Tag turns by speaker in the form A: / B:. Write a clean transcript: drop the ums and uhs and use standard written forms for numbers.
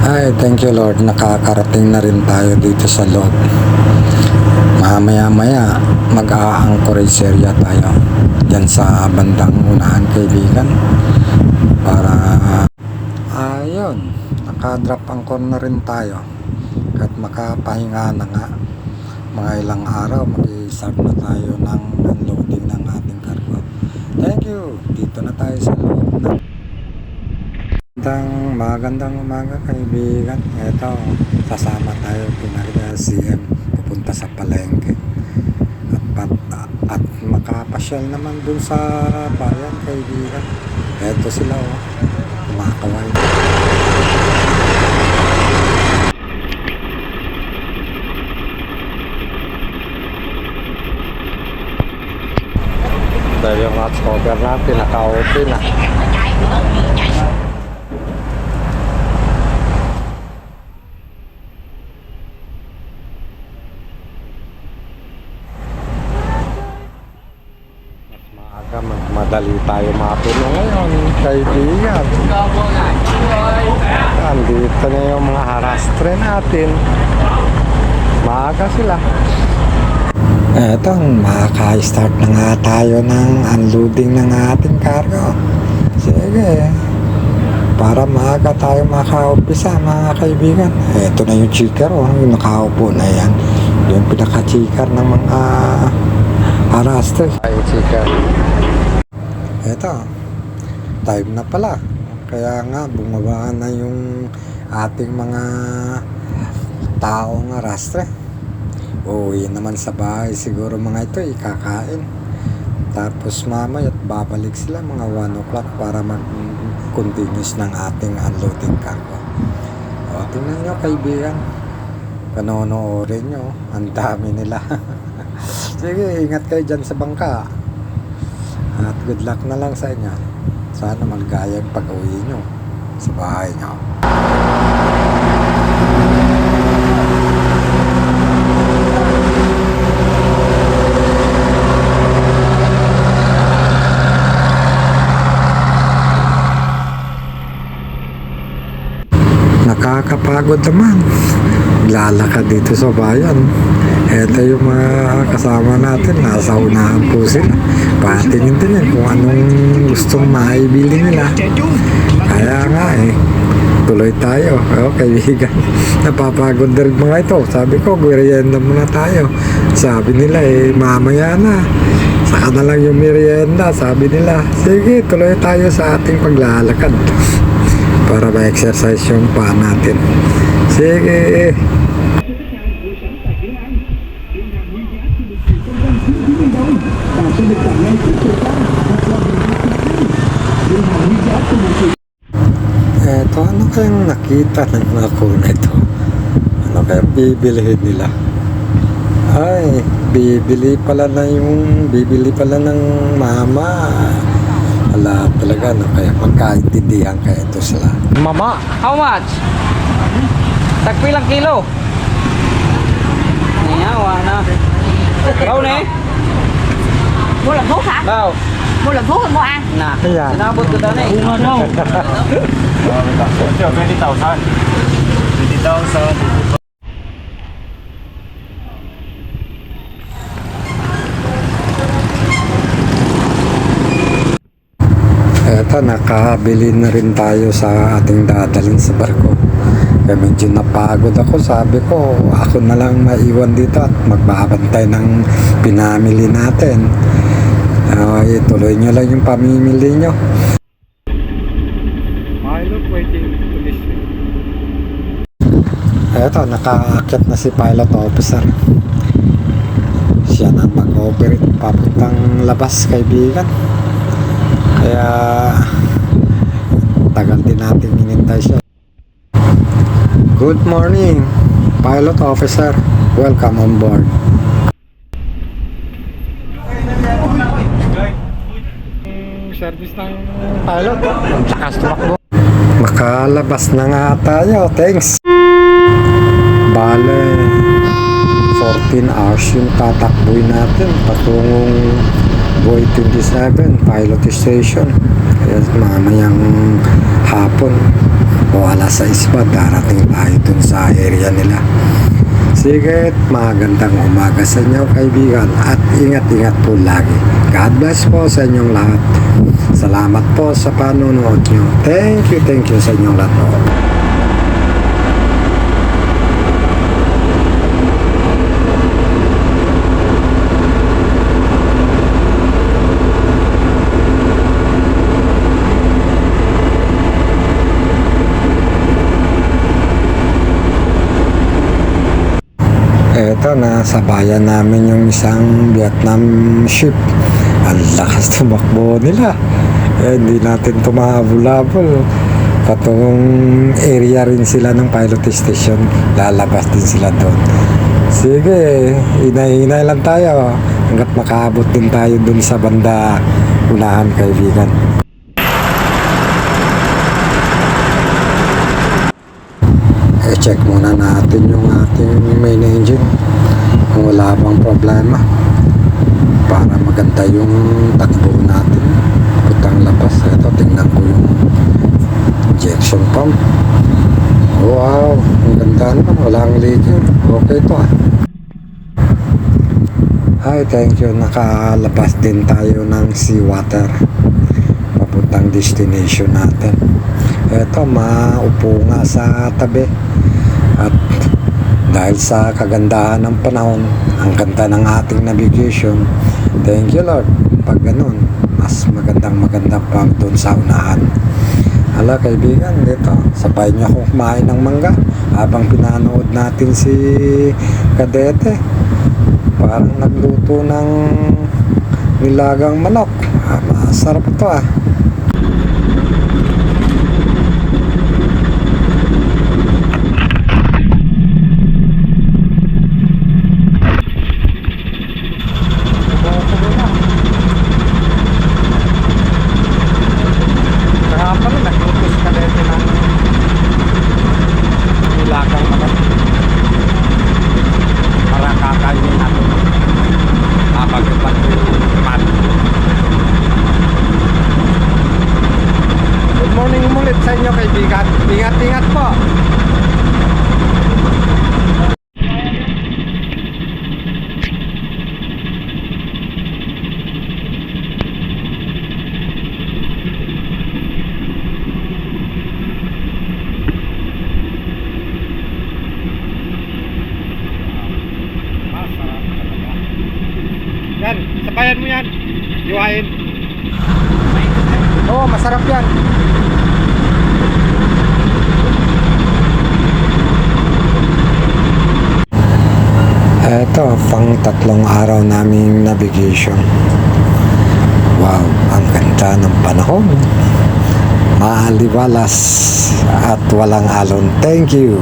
A: Ay, thank you Lord, nakakarating na rin tayo dito sa loob. Mamaya-maya, mag-a-anchorage area tayo dyan sa bandang unahan, kaibigan. Para, ayun, nakadrop anchor na rin tayo. At makapahinga na nga. Mga ilang araw, mag-i-start na tayo ng unloading ng ating cargo. Thank you! Dito na tayo sa loob ng magandang umaga kaibigan. Ito, sasama tayo pinag CM pupunta sa palengke at makapasyal naman dun sa bayan kaibigan. Ito sila kumakaway. Dahil yung hot cover natin naka-open na. Madali tayo matulong ngayon kaibigan. Andito na yung mga harastre natin. Maaga sila. Eto, makaka-start na nga tayo ng unloading ng ating cargo. Sige, para maaga tayo makaumpisa mga kaibigan. Eto na yung checker yung nakaupo na yan. Yung pinaka-checker ng mga harastre. Ay, checker. Eto, time na pala. Kaya nga, bumaba na yung ating mga taong arastre. Uwi naman sa bahay. Siguro mga ito, ikakain. Tapos mamaya at babalik sila mga 1 o'clock para mag-continuous ng ating unloading cargo. O, tingnan nyo kaibigan. Panonoorin nyo. Ang dami nila. Sige, ingat kayo dyan sa bangka. At good luck na lang sa inyo. Sana magayang pag-uwi nyo sa bahay nyo. Nakakapagod naman. Lalakad dito sa bayan. Ito yung mga kasama natin, nasa unahan po sila. Patingin-tingin kung anong gustong maibili nila. Kaya nga tuloy tayo. Kaibigan, napapagod na rin mga ito. Sabi ko, merienda muna tayo. Sabi nila mamaya na. Saka na lang yung merienda. Sabi nila, sige, tuloy tayo sa ating paglalakad. Para ma-exercise yung paa natin. Sige. Eto, ano kayang nakita ng mga kuna ito? Ano kayang bibilihin nila? Ay, bibili pala ng mama. Wala talaga, ano kaya magkaintindihan kaya ito sila.
B: Mama, how much? Tagpilang kilo? Niyawa na. Đâu nè?
C: Mua lần thuốc hả?
B: Đâu?
C: Mua lần thuốc hay mua ăn?
B: Nè,
A: Dạ.
B: sinabot ko daw na eh.
C: Đâu?
D: Chưa đi tàu san. Đi tàu san.
A: Eto, nakabili na rin tayo sa ating dadalhin sa barko. Kaya medyo napagod ako. Sabi ko, ako na lang maiwan dito at magbabantay ng pinamili natin. Tuloy nyo lang yung pamimili nyo. Pilot waiting position. Eto, nakaakyat na si pilot officer. Siya na mag-operate papuntang labas kaibigan. Kaya tagal din natin hinintay siya. Good morning, pilot officer. Welcome on board. Service ng pilot, lakas tumakbo. Makalabas na nga tayo. Thanks. Bale, 14 hours yung tatakboy natin patungong Boy 27 Pilot Station. Kaya mamayang hapon o alas 6 pa darating tayo dun sa area nila. Sige, magandang umaga sa inyo kaibigan at ingat-ingat po lagi. God bless po sa inyong lahat. Salamat po sa panonood nyo. Thank you sa inyong lahat po. Eto, nasa bayan namin yung isang Vietnam ship. Ang lakas tumakbo nila. Hindi natin tumahabol-habol. Patong area rin sila ng pilot station. Lalabas din sila doon. Sige, inay-inay lang tayo. Hanggat makaabot din tayo dun sa banda unahan, kaibigan. I-check muna natin yung ating main engine kung wala bang problema para maganda yung takbo natin. Putang labas. Ito, tingnan ko yung injection pump. Wow, ang ganda naman, walang leaking. Okay to ah. Hi, thank you. Nakalabas din tayo ng seawater papuntang destination natin. Ito, maupo nga sa tabi. At dahil sa kagandahan ng panahon, ang ganda ng ating navigation, thank you Lord. Pag ganun, mas magandang pa doon sa unahan. Hala kaibigan, dito, sabay niyo akong kumain ng mangga habang pinanood natin si Kadete. Parang nagluto ng nilagang manok. Masarap ito ah. Sa inyo kaibigan, ingat-ingat po. Yan, sabayan mo yan. Iwain. Oo, masarap yan. Eto, pang 3 araw naming navigation. Wow, ang ganda ng panahon. Maaliwalas at walang alon. Thank you.